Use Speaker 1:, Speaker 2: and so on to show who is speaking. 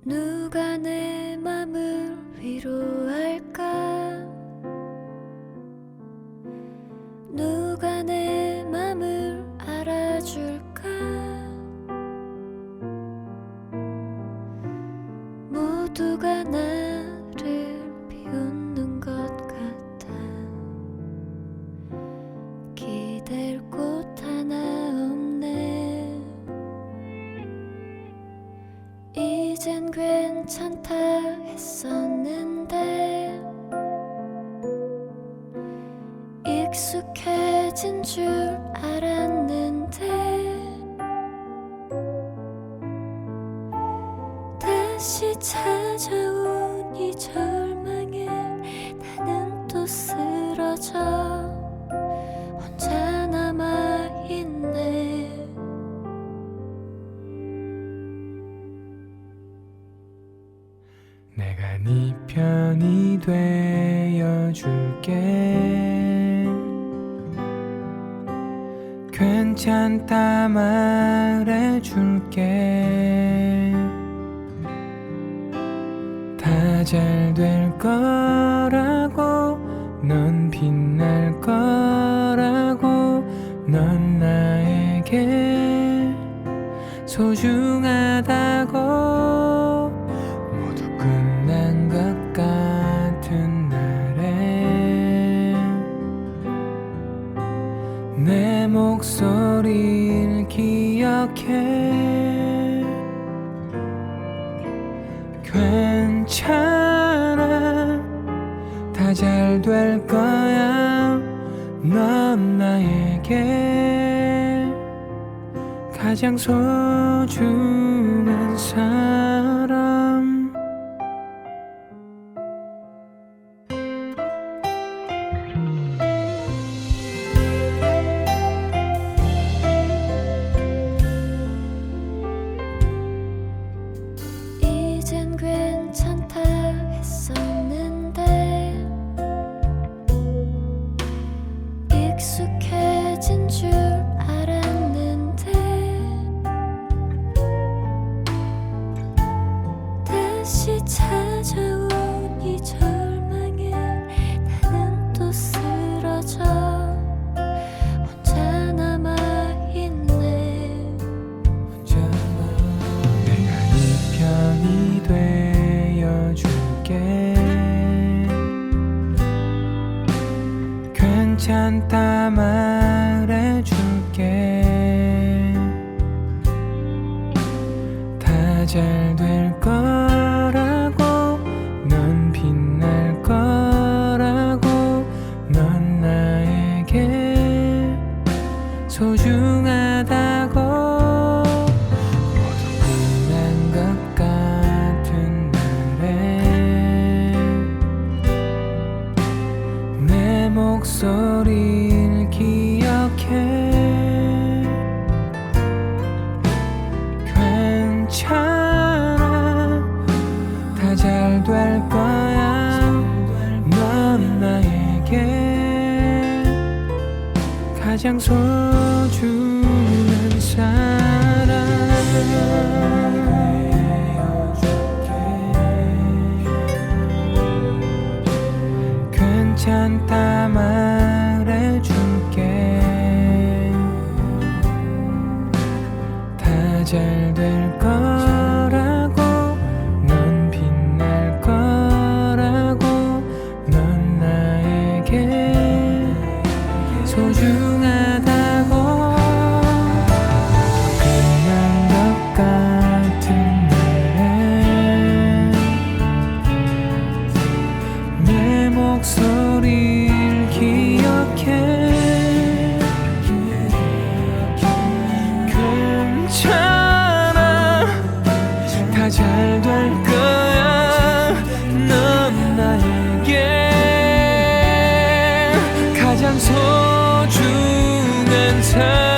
Speaker 1: 누가 내 맘을 위로할까? 누가 내 맘을 알아줄까? 모두가 나를 비웃는 것 같아. 기댈 곳 하나 없네. 이젠 괜찮다 했었는데 익숙해진 줄 알았는데 다시 찾아온 이 절망에 나는 또 쓰러져 혼자 남아있네.
Speaker 2: 내가 네 편이 되어줄게. 괜찮다 말해줄게. 다 잘 될 거라고, 넌 빛날 거라고, 넌 나에게 소중하다고. 모두 끝난 것 같은 날에 내 목소리를 기억해. 괜찮아, 다 잘 될 거야. 넌 나에게 가장 소중한 사람.
Speaker 1: 이젠 괜찮다 했었는데 익숙해진 줄 알았는데 다시 찾아온 이 절망에 나는 또 쓰러져 혼자 남아있네.
Speaker 2: 내가 네 편이 되어줄게. 괜찮다 말해줄게. 다 잘 될 거라고, 넌 빛날 거라고, 넌 나에게 소중하다고. 모두 끝난 것 같은 날에 내 목소리를 기억해. 괜찮아, 다 잘 될 거야. 넌 나에게 가장 소중한 사람. 괜찮다 말해줄게. 다 잘 될 거라고, 넌 빛날 거라고, 넌 나에게 소중하다고. 끝난 것 같은 날에 내 목소리를 기억해. 괜찮아, 다 잘 될 거야. 넌 나에게 가장 소중한 사람.